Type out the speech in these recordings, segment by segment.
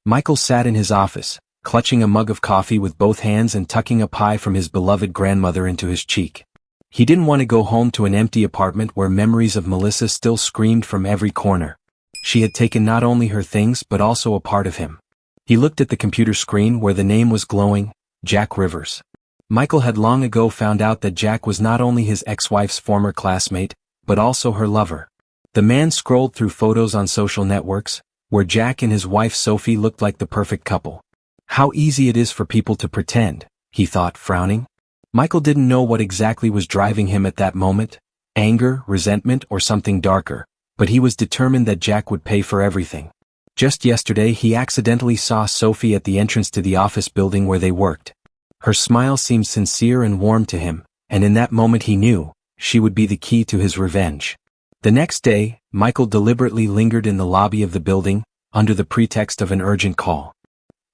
Michael sat in his office, clutching a mug of coffee with both hands and tucking a pie from his beloved grandmother into his cheek. He didn't want to go home to an empty apartment where memories of Melissa still screamed from every corner. She had taken not only her things but also a part of him. He looked at the computer screen where the name was glowing, Jack Rivers. Michael had long ago found out that Jack was not only his ex-wife's former classmate, but also her lover. The man scrolled through photos on social networks, where Jack and his wife Sophie looked like the perfect couple. How easy it is for people to pretend, he thought, frowning. Michael didn't know what exactly was driving him at that moment, anger, resentment, or something darker, but he was determined that Jack would pay for everything. Just yesterday he accidentally saw Sophie at the entrance to the office building where they worked. Her smile seemed sincere and warm to him, and in that moment he knew she would be the key to his revenge. The next day, Michael deliberately lingered in the lobby of the building, under the pretext of an urgent call.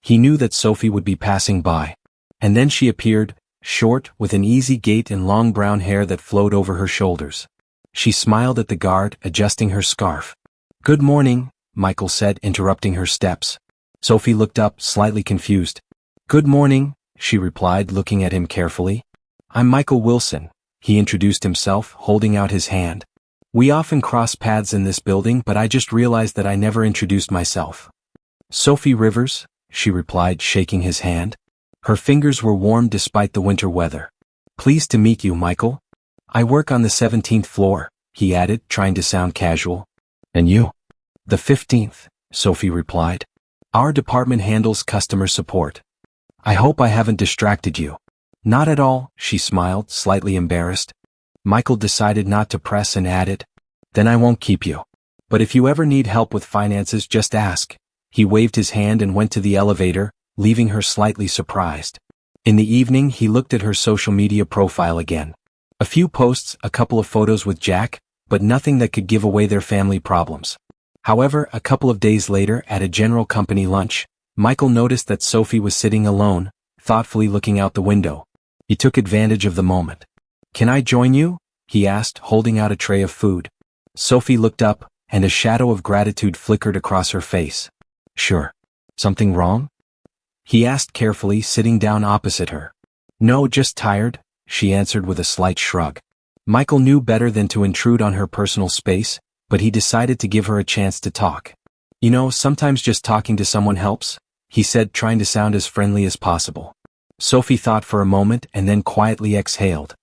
He knew that Sophie would be passing by. And then she appeared, short, with an easy gait and long brown hair that flowed over her shoulders. She smiled at the guard, adjusting her scarf. "Good morning," Michael said, interrupting her steps. Sophie looked up, slightly confused. "Good morning," she replied, looking at him carefully. "I'm Michael Wilson," he introduced himself, holding out his hand. "We often cross paths in this building, but I just realized that I never introduced myself." "Sophie Rivers," she replied, shaking his hand. Her fingers were warm despite the winter weather. "Pleased to meet you, Michael. I work on the 17th floor," he added, trying to sound casual. "And you?" "The 15th, Sophie replied. "Our department handles customer support." "I hope I haven't distracted you." "Not at all," she smiled, slightly embarrassed. Michael decided not to press and added, "Then I won't keep you. But if you ever need help with finances, just ask." He waved his hand and went to the elevator, leaving her slightly surprised. In the evening he looked at her social media profile again. A few posts, a couple of photos with Jack, but nothing that could give away their family problems. However, a couple of days later at a general company lunch, Michael noticed that Sophie was sitting alone, thoughtfully looking out the window. He took advantage of the moment. "Can I join you?" he asked, holding out a tray of food. Sophie looked up, and a shadow of gratitude flickered across her face. "Sure. Something wrong?" he asked carefully, sitting down opposite her. "No, just tired," she answered with a slight shrug. Michael knew better than to intrude on her personal space, but he decided to give her a chance to talk. "You know, sometimes just talking to someone helps," he said, trying to sound as friendly as possible. Sophie thought for a moment and then quietly exhaled.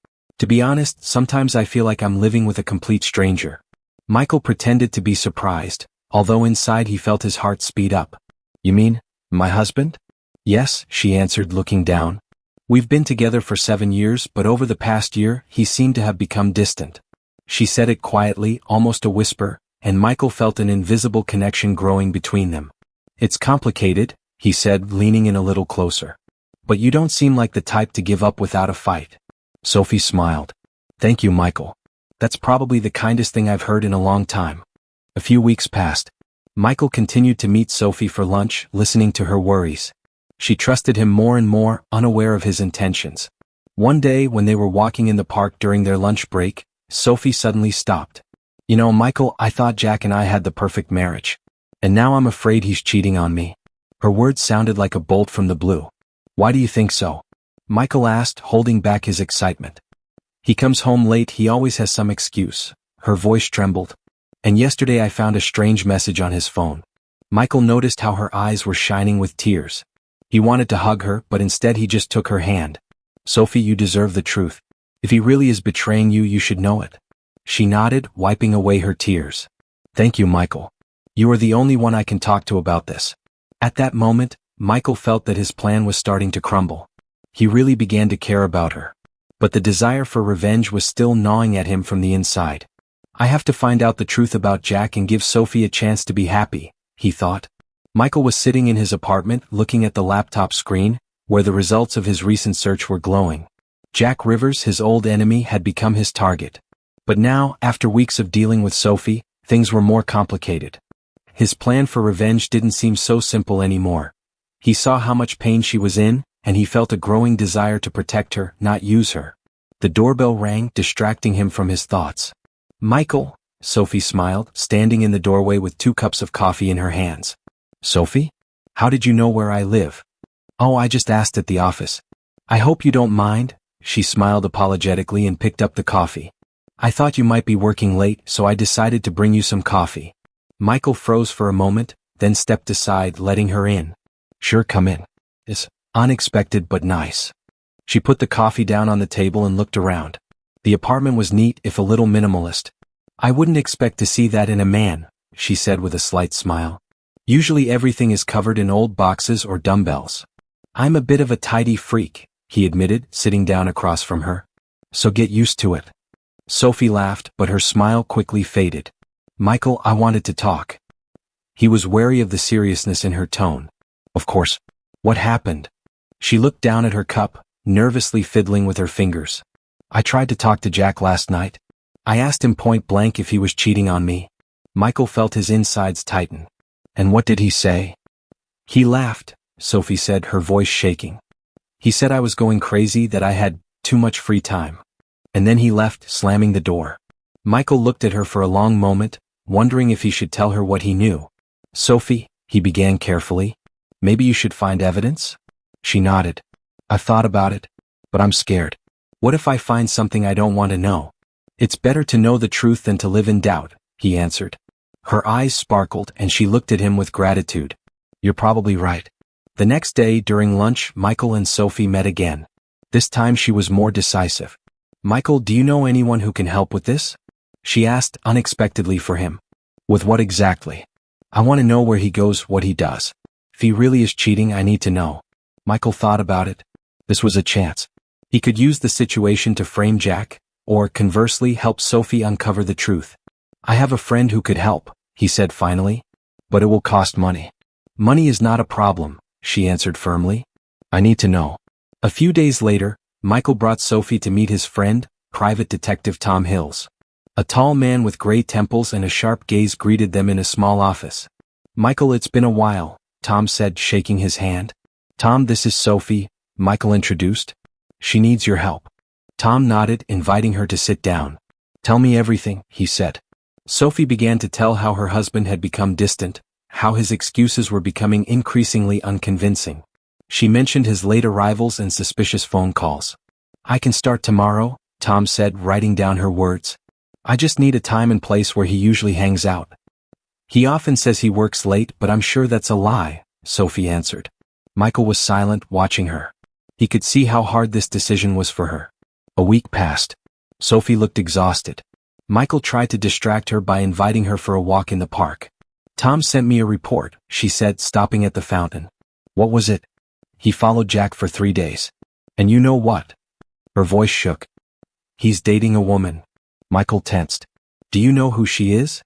"To be honest, sometimes I feel like I'm living with a complete stranger." Michael pretended to be surprised, although inside he felt his heart speed up. "You mean, my husband?" "Yes," she answered, looking down. "We've been together for 7 years, but over the past year, he seemed to have become distant." She said it quietly, almost a whisper, and Michael felt an invisible connection growing between them. "It's complicated," he said, leaning in a little closer. "But you don't seem like the type to give up without a fight." Sophie smiled. "Thank you, Michael. That's probably the kindest thing I've heard in a long time." A few weeks passed. Michael continued to meet Sophie for lunch, listening to her worries. She trusted him more and more, unaware of his intentions. One day when they were walking in the park during their lunch break, Sophie suddenly stopped. "You know, Michael, I thought Jack and I had the perfect marriage. And now I'm afraid he's cheating on me." Her words sounded like a bolt from the blue. "Why do you think so?" Michael asked, holding back his excitement. "He comes home late, he always has some excuse." Her voice trembled. "And yesterday I found a strange message on his phone." Michael noticed how her eyes were shining with tears. He wanted to hug her, but instead he just took her hand. "Sophie, you deserve the truth. If he really is betraying you, you should know it." She nodded, wiping away her tears. "Thank you, Michael. You are the only one I can talk to about this." At that moment, Michael felt that his plan was starting to crumble. He really began to care about her. But the desire for revenge was still gnawing at him from the inside. "I have to find out the truth about Jack and give Sophie a chance to be happy," he thought. Michael was sitting in his apartment, looking at the laptop screen, where the results of his recent search were glowing. Jack Rivers, his old enemy, had become his target. But now, after weeks of dealing with Sophie, things were more complicated. His plan for revenge didn't seem so simple anymore. He saw how much pain she was in, and he felt a growing desire to protect her, not use her. The doorbell rang, distracting him from his thoughts. "Michael," Sophie smiled, standing in the doorway with 2 cups of coffee in her hands. "Sophie?" How did you know where I live? Oh, I just asked at the office. I hope you don't mind, she smiled apologetically and picked up the coffee. I thought you might be working late, so I decided to bring you some coffee. Michael froze for a moment, then stepped aside, letting her in. Sure, come in. It's unexpected but nice. She put the coffee down on the table and looked around. The apartment was neat, if a little minimalist. I wouldn't expect to see that in a man, she said with a slight smile. Usually everything is covered in old boxes or dumbbells. I'm a bit of a tidy freak, he admitted, sitting down across from her. So get used to it. Sophie laughed, but her smile quickly faded. Michael, I wanted to talk. He was wary of the seriousness in her tone. Of course. What happened? She looked down at her cup, nervously fiddling with her fingers. I tried to talk to Jack last night. I asked him point blank if he was cheating on me. Michael felt his insides tighten. And what did he say? He laughed, Sophie said, her voice shaking. He said I was going crazy, that I had too much free time. And then he left, slamming the door. Michael looked at her for a long moment, wondering if he should tell her what he knew. Sophie, he began carefully, maybe you should find evidence? She nodded. I've thought about it, but I'm scared. What if I find something I don't want to know? It's better to know the truth than to live in doubt, he answered. Her eyes sparkled and she looked at him with gratitude. You're probably right. The next day during lunch, Michael and Sophie met again. This time she was more decisive. Michael, do you know anyone who can help with this? She asked unexpectedly for him. With what exactly? I want to know where he goes, what he does. If he really is cheating, I need to know. Michael thought about it. This was a chance. He could use the situation to frame Jack, or conversely help Sophie uncover the truth. I have a friend who could help, he said finally. But it will cost money. Money is not a problem, she answered firmly. I need to know. A few days later, Michael brought Sophie to meet his friend, Private Detective Tom Hills. A tall man with gray temples and a sharp gaze greeted them in a small office. Michael, it's been a while, Tom said, shaking his hand. Tom, this is Sophie, Michael introduced. She needs your help. Tom nodded, inviting her to sit down. Tell me everything, he said. Sophie began to tell how her husband had become distant, how his excuses were becoming increasingly unconvincing. She mentioned his late arrivals and suspicious phone calls. I can start tomorrow, Tom said, writing down her words. I just need a time and place where he usually hangs out. He often says he works late, but I'm sure that's a lie, Sophie answered. Michael was silent, watching her. He could see how hard this decision was for her. A week passed. Sophie looked exhausted. Michael tried to distract her by inviting her for a walk in the park. Tom sent me a report, she said, stopping at the fountain. What was it? He followed Jack for 3 days. And you know what? Her voice shook. He's dating a woman. Michael tensed. Do you know who she is?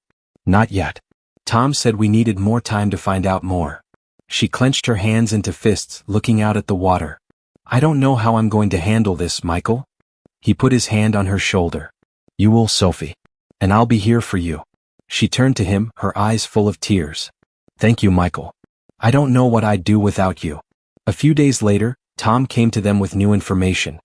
Not yet. Tom said we needed more time to find out more. She clenched her hands into fists, looking out at the water. I don't know how I'm going to handle this, Michael. He put his hand on her shoulder. You will, Sophie. And I'll be here for you. She turned to him, her eyes full of tears. Thank you, Michael. I don't know what I'd do without you. A few days later, Tom came to them with new information.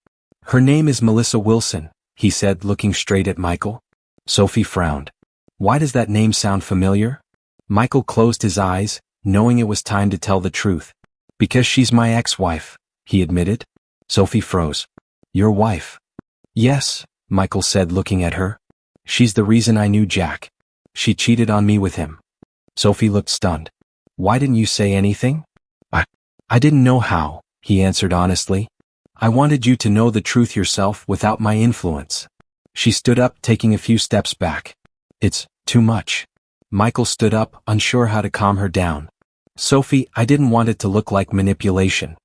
Her name is Melissa Wilson, he said, looking straight at Michael. Sophie frowned. Why does that name sound familiar? Michael closed his eyes, knowing it was time to tell the truth. Because she's my ex-wife, he admitted. Sophie froze. Your wife? Yes, Michael said, looking at her. She's the reason I knew Jack. She cheated on me with him. Sophie looked stunned. Why didn't you say anything? I didn't know how, he answered honestly. I wanted you to know the truth yourself without my influence. She stood up, taking a few steps back. It's too much. Michael stood up, unsure how to calm her down. Sophie, I didn't want it to look like manipulation.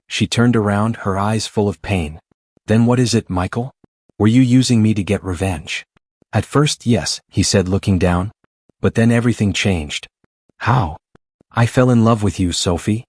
She turned around, her eyes full of pain. Then what is it, Michael? Were you using me to get revenge? At first, yes, he said, looking down. But then everything changed. How? I fell in love with you, Sophie.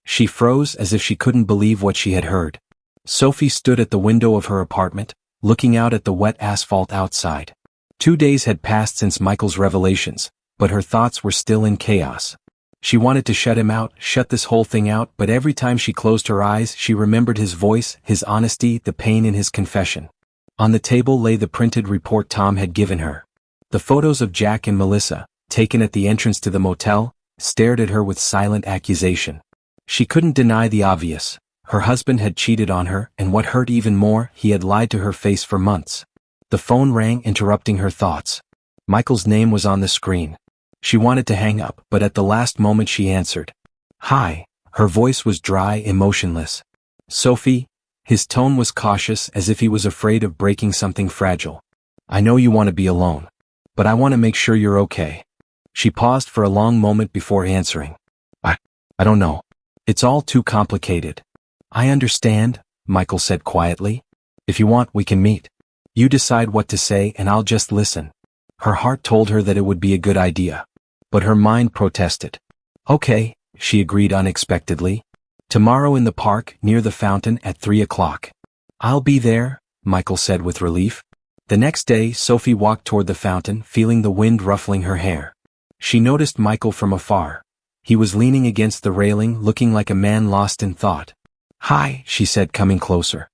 She froze as if she couldn't believe what she had heard. Sophie stood at the window of her apartment, looking out at the wet asphalt outside. 2 days had passed since Michael's revelations, but her thoughts were still in chaos. She wanted to shut him out, shut this whole thing out, but every time she closed her eyes, she remembered his voice, his honesty, the pain in his confession. On the table lay the printed report Tom had given her. The photos of Jack and Melissa, taken at the entrance to the motel, stared at her with silent accusation. She couldn't deny the obvious. Her husband had cheated on her, and what hurt even more, he had lied to her face for months. The phone rang, interrupting her thoughts. Michael's name was on the screen. She wanted to hang up, but at the last moment she answered. "Hi." Her voice was dry, emotionless. "Sophie." His tone was cautious, as if he was afraid of breaking something fragile. "I know you want to be alone. But I want to make sure you're okay." She paused for a long moment before answering. I don't know. It's all too complicated." "I understand," Michael said quietly. "If you want, we can meet. You decide what to say and I'll just listen." Her heart told her that it would be a good idea. But her mind protested. "Okay," she agreed unexpectedly. "Tomorrow in the park, near the fountain at 3 o'clock. "I'll be there," Michael said with relief. The next day, Sophie walked toward the fountain, feeling the wind ruffling her hair. She noticed Michael from afar. He was leaning against the railing, looking like a man lost in thought. "Hi," she said, coming closer.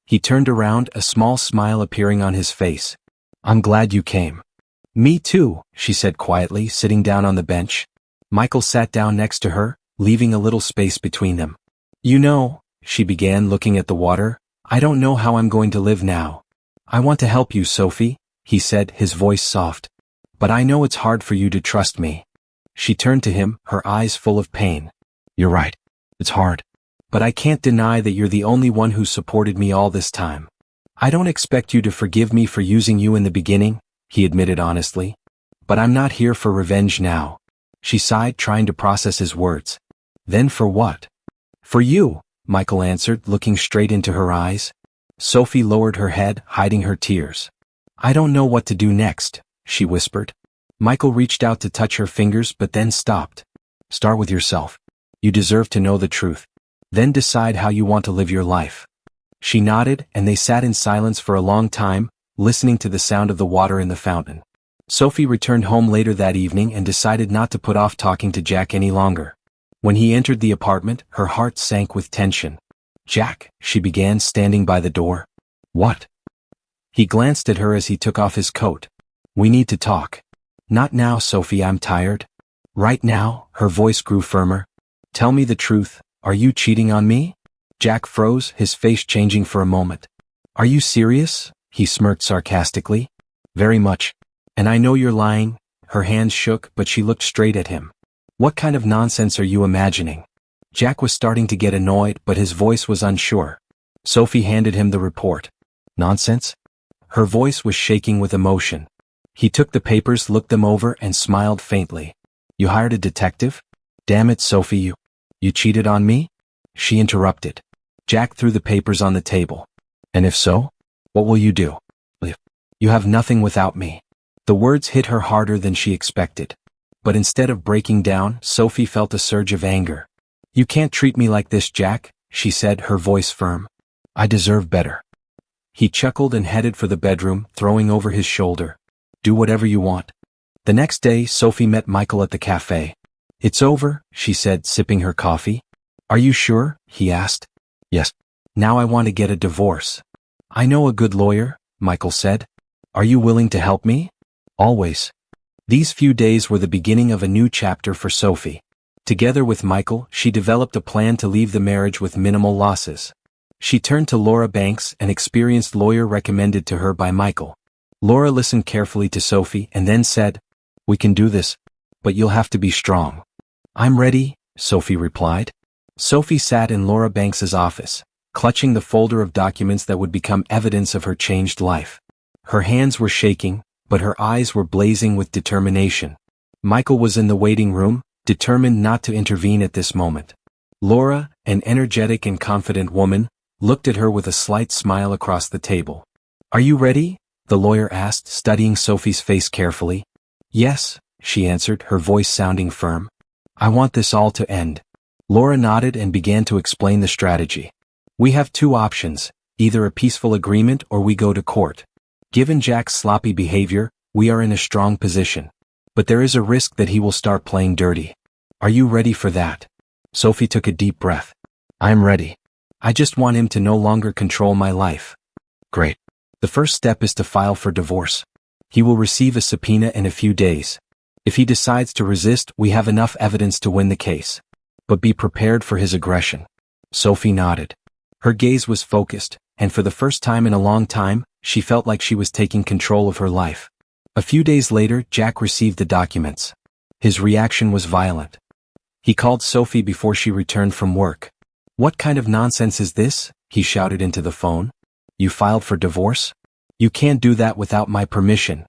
He turned around, a small smile appearing on his face. "I'm glad you came." "Me too," she said quietly, sitting down on the bench. Michael sat down next to her, leaving a little space between them. "You know," she began, looking at the water, "I don't know how I'm going to live now." "I want to help you, Sophie," he said, his voice soft. "But I know it's hard for you to trust me." She turned to him, her eyes full of pain. "You're right. It's hard. But I can't deny that you're the only one who supported me all this time. I don't expect you to forgive me for using you in the beginning," he admitted honestly. "But I'm not here for revenge now." She sighed, trying to process his words. "Then for what?" "For you," Michael answered, looking straight into her eyes. Sophie lowered her head, hiding her tears. "I don't know what to do next," she whispered. Michael reached out to touch her fingers but then stopped. "Start with yourself. You deserve to know the truth. Then decide how you want to live your life." She nodded, and they sat in silence for a long time, listening to the sound of the water in the fountain. Sophie returned home later that evening and decided not to put off talking to Jack any longer. When he entered the apartment, her heart sank with tension. "Jack," she began, standing by the door. "What?" He glanced at her as he took off his coat. "We need to talk." "Not now, Sophie, I'm tired." "Right now," her voice grew firmer. "Tell me the truth, are you cheating on me?" Jack froze, his face changing for a moment. "Are you serious?" he smirked sarcastically. "Very much. And I know you're lying." Her hands shook, but she looked straight at him. "What kind of nonsense are you imagining?" Jack was starting to get annoyed, but his voice was unsure. Sophie handed him the report. "Nonsense?" Her voice was shaking with emotion. He took the papers, looked them over, and smiled faintly. "You hired a detective? Damn it, Sophie, you cheated on me?" She interrupted. Jack threw the papers on the table. "And if so, what will you do?" "You have nothing without me." The words hit her harder than she expected. But instead of breaking down, Sophie felt a surge of anger. "You can't treat me like this, Jack," she said, her voice firm. "I deserve better." He chuckled and headed for the bedroom, throwing over his shoulder. "Do whatever you want." The next day, Sophie met Michael at the cafe. "It's over," she said, sipping her coffee. "Are you sure?" he asked. "Yes. Now I want to get a divorce." "I know a good lawyer," Michael said. "Are you willing to help me?" "Always." These few days were the beginning of a new chapter for Sophie. Together with Michael, she developed a plan to leave the marriage with minimal losses. She turned to Laura Banks, an experienced lawyer recommended to her by Michael. Laura listened carefully to Sophie and then said, "We can do this, but you'll have to be strong." "I'm ready," Sophie replied. Sophie sat in Laura Banks's office, clutching the folder of documents that would become evidence of her changed life. Her hands were shaking, but her eyes were blazing with determination. Michael was in the waiting room, determined not to intervene at this moment. Laura, an energetic and confident woman, looked at her with a slight smile across the table. "Are you ready?" the lawyer asked, studying Sophie's face carefully. "Yes," she answered, her voice sounding firm. "I want this all to end." Laura nodded and began to explain the strategy. "We have two options, either a peaceful agreement or we go to court. Given Jack's sloppy behavior, we are in a strong position. But there is a risk that he will start playing dirty. Are you ready for that?" Sophie took a deep breath. "I'm ready. I just want him to no longer control my life." "Great. The first step is to file for divorce. He will receive a subpoena in a few days. If he decides to resist, we have enough evidence to win the case. But be prepared for his aggression. Sophie nodded. Her gaze was focused, and for the first time in a long time, she felt like she was taking control of her life. A few days later, Jack received the documents. His reaction was violent. He called Sophie before she returned from work. "What kind of nonsense is this?" he shouted into the phone. "You filed for divorce? You can't do that without my permission."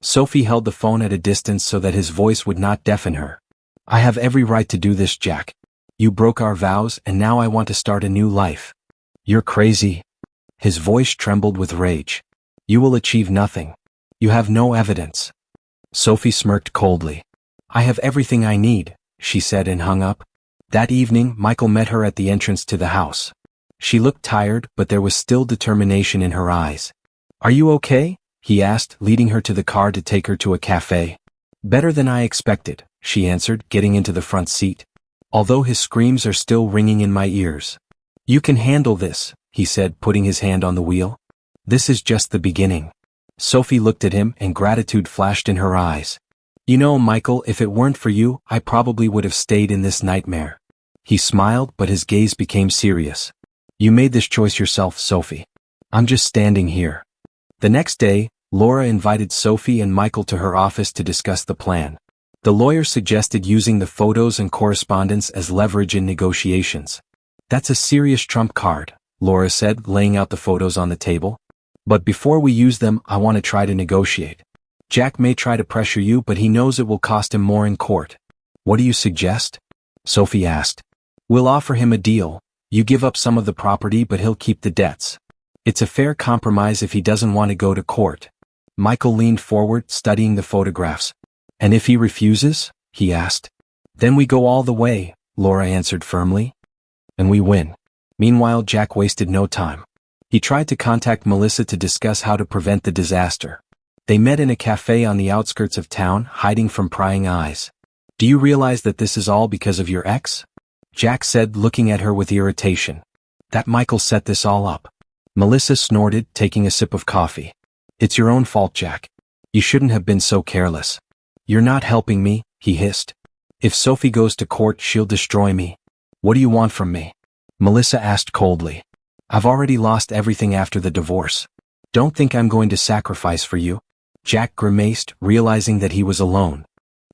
Sophie held the phone at a distance so that his voice would not deafen her. "I have every right to do this, Jack. You broke our vows and now I want to start a new life." "You're crazy." His voice trembled with rage. "You will achieve nothing. You have no evidence." Sophie smirked coldly. "I have everything I need," she said and hung up. That evening, Michael met her at the entrance to the house. She looked tired, but there was still determination in her eyes. "Are you okay?" he asked, leading her to the car to take her to a cafe. "Better than I expected," she answered, getting into the front seat. "Although his screams are still ringing in my ears." "You can handle this," he said, putting his hand on the wheel. "This is just the beginning." Sophie looked at him and gratitude flashed in her eyes. "You know, Michael, if it weren't for you, I probably would have stayed in this nightmare." He smiled, but his gaze became serious. "You made this choice yourself, Sophie. I'm just standing here." The next day, Laura invited Sophie and Michael to her office to discuss the plan. The lawyer suggested using the photos and correspondence as leverage in negotiations. "That's a serious trump card," Laura said, laying out the photos on the table. "But before we use them, I want to try to negotiate. Jack may try to pressure you, but he knows it will cost him more in court." "What do you suggest?" Sophie asked. "We'll offer him a deal. You give up some of the property, but he'll keep the debts. It's a fair compromise if he doesn't want to go to court." Michael leaned forward, studying the photographs. "And if he refuses?" he asked. "Then we go all the way," Laura answered firmly. "And we win." Meanwhile, Jack wasted no time. He tried to contact Melissa to discuss how to prevent the disaster. They met in a cafe on the outskirts of town, hiding from prying eyes. "Do you realize that this is all because of your ex?" Jack said, looking at her with irritation. "That Michael set this all up." Melissa snorted, taking a sip of coffee. "It's your own fault, Jack. You shouldn't have been so careless." "You're not helping me," he hissed. "If Sophie goes to court, she'll destroy me." "What do you want from me?" Melissa asked coldly. "I've already lost everything after the divorce. Don't think I'm going to sacrifice for you." Jack grimaced, realizing that he was alone.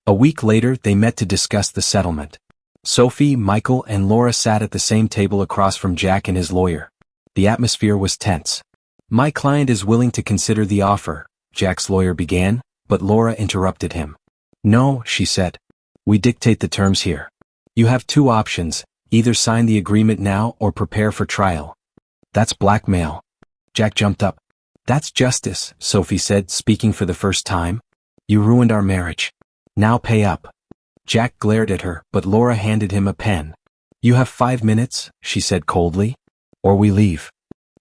A week later, they met to discuss the settlement. Sophie, Michael, and Laura sat at the same table across from Jack and his lawyer. The atmosphere was tense. "My client is willing to consider the offer," Jack's lawyer began, but Laura interrupted him. "No," she said. "We dictate the terms here. You have two options, either sign the agreement now or prepare for trial." "That's blackmail." Jack jumped up. "That's justice," Sophie said, speaking for the first time. "You ruined our marriage. Now pay up." Jack glared at her, but Laura handed him a pen. "You have 5 minutes," she said coldly, "or we leave."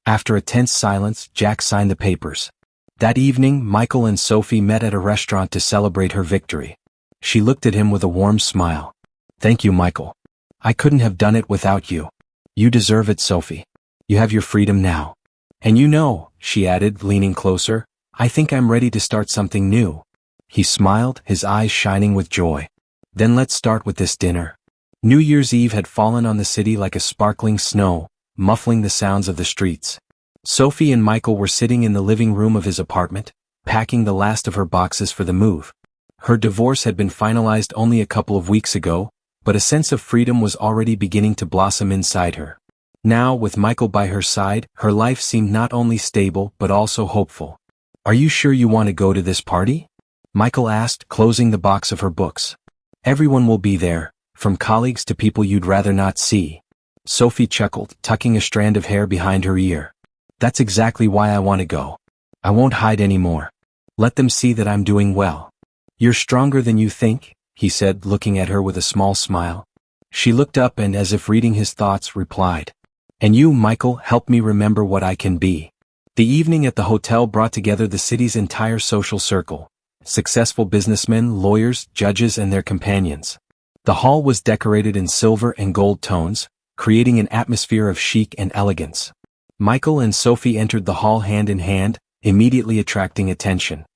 After a tense silence, Jack signed the papers. That evening, Michael and Sophie met at a restaurant to celebrate her victory. She looked at him with a warm smile. "Thank you, Michael. I couldn't have done it without you." "You deserve it, Sophie. You have your freedom now. And you know," she added, leaning closer, "I think I'm ready to start something new." He smiled, his eyes shining with joy. "Then let's start with this dinner." New Year's Eve had fallen on the city like a sparkling snow, muffling the sounds of the streets. Sophie and Michael were sitting in the living room of his apartment, packing the last of her boxes for the move. Her divorce had been finalized only a couple of weeks ago, but a sense of freedom was already beginning to blossom inside her. Now, with Michael by her side, her life seemed not only stable but also hopeful. "Are you sure you want to go to this party?" Michael asked, closing the box of her books. "Everyone will be there, from colleagues to people you'd rather not see." Sophie chuckled, tucking a strand of hair behind her ear. "That's exactly why I want to go. I won't hide anymore. Let them see that I'm doing well." "You're stronger than you think," he said, looking at her with a small smile. She looked up and, as if reading his thoughts, replied, "And you, Michael, help me remember what I can be." The evening at the hotel brought together the city's entire social circle: successful businessmen, lawyers, judges, and their companions. The hall was decorated in silver and gold tones, creating an atmosphere of chic and elegance. Michael and Sophie entered the hall hand in hand, immediately attracting attention.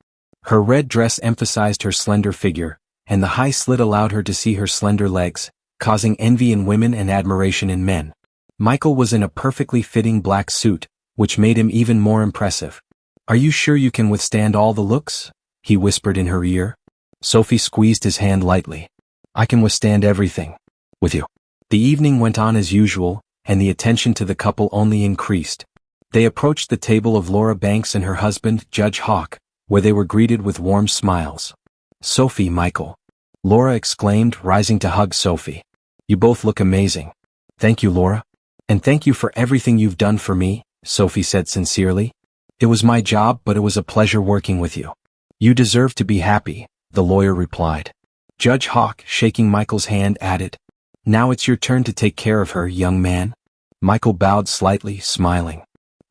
Her red dress emphasized her slender figure, and the high slit allowed her to see her slender legs, causing envy in women and admiration in men. Michael was in a perfectly fitting black suit, which made him even more impressive. "Are you sure you can withstand all the looks?" he whispered in her ear. Sophie squeezed his hand lightly. "I can withstand everything. With you." The evening went on as usual, and the attention to the couple only increased. They approached the table of Laura Banks and her husband, Judge Hawk, where they were greeted with warm smiles. "Sophie, Michael," Laura exclaimed, rising to hug Sophie. "You both look amazing." "Thank you, Laura. And thank you for everything you've done for me," Sophie said sincerely. "It was my job, but it was a pleasure working with you." "You deserve to be happy," the lawyer replied. Judge Hawk, shaking Michael's hand, added, "Now it's your turn to take care of her, young man." Michael bowed slightly, smiling.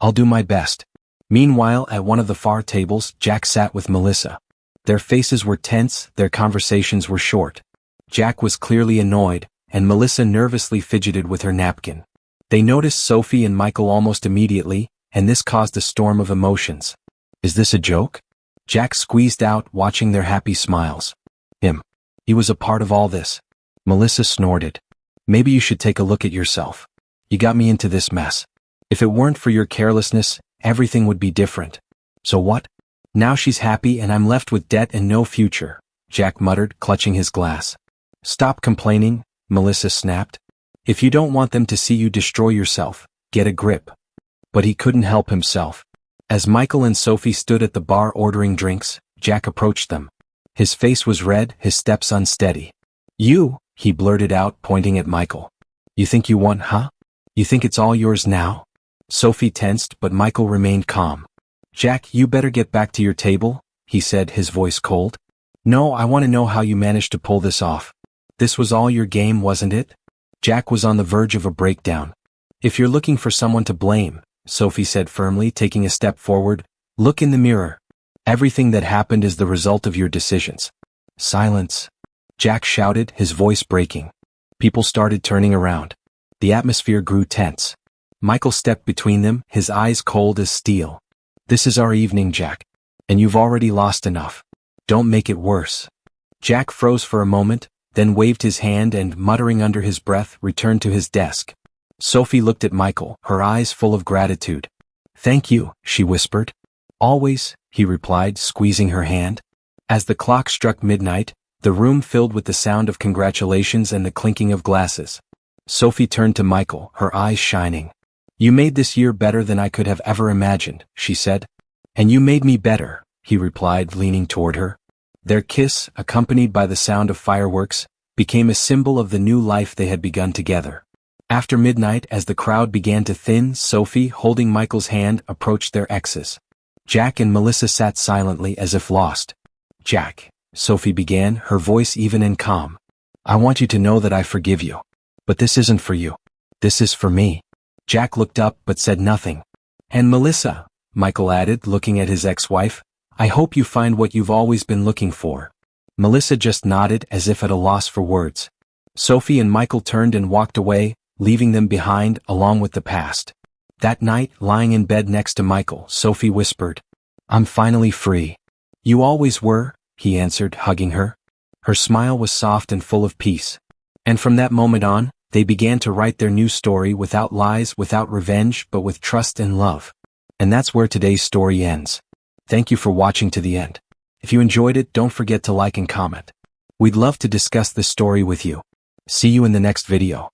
"I'll do my best." Meanwhile, at one of the far tables, Jack sat with Melissa. Their faces were tense, their conversations were short. Jack was clearly annoyed, and Melissa nervously fidgeted with her napkin. They noticed Sophie and Michael almost immediately, and this caused a storm of emotions. "Is this a joke?" Jack squeezed out, watching their happy smiles. He was a part of all this." Melissa snorted. "Maybe you should take a look at yourself. You got me into this mess. If it weren't for your carelessness, everything would be different." "So what? Now she's happy and I'm left with debt and no future," Jack muttered, clutching his glass. "Stop complaining," Melissa snapped. "If you don't want them to see you destroy yourself, get a grip." But he couldn't help himself. As Michael and Sophie stood at the bar ordering drinks, Jack approached them. His face was red, his steps unsteady. "You," he blurted out, pointing at Michael. "You think you won, huh? You think it's all yours now?" Sophie tensed, but Michael remained calm. "Jack, you better get back to your table," he said, his voice cold. "No, I want to know how you managed to pull this off. This was all your game, wasn't it?" Jack was on the verge of a breakdown. "If you're looking for someone to blame," Sophie said firmly, taking a step forward, "look in the mirror. Everything that happened is the result of your decisions." "Silence," Jack shouted, his voice breaking. People started turning around. The atmosphere grew tense. Michael stepped between them, his eyes cold as steel. "This is our evening, Jack. And you've already lost enough. Don't make it worse." Jack froze for a moment, then waved his hand and, muttering under his breath, returned to his desk. Sophie looked at Michael, her eyes full of gratitude. "Thank you," she whispered. "Always," he replied, squeezing her hand. As the clock struck midnight, the room filled with the sound of congratulations and the clinking of glasses. Sophie turned to Michael, her eyes shining. "You made this year better than I could have ever imagined," she said. "And you made me better," he replied, leaning toward her. Their kiss, accompanied by the sound of fireworks, became a symbol of the new life they had begun together. After midnight, as the crowd began to thin, Sophie, holding Michael's hand, approached their exes. Jack and Melissa sat silently as if lost. "Jack," Sophie began, her voice even and calm. "I want you to know that I forgive you. But this isn't for you. This is for me." Jack looked up but said nothing. "And Melissa," Michael added, looking at his ex-wife, "I hope you find what you've always been looking for." Melissa just nodded as if at a loss for words. Sophie and Michael turned and walked away, leaving them behind, along with the past. That night, lying in bed next to Michael, Sophie whispered, "I'm finally free." "You always were," he answered, hugging her. Her smile was soft and full of peace. And from that moment on, they began to write their new story without lies, without revenge, but with trust and love. And that's where today's story ends. Thank you for watching to the end. If you enjoyed it, don't forget to like and comment. We'd love to discuss this story with you. See you in the next video.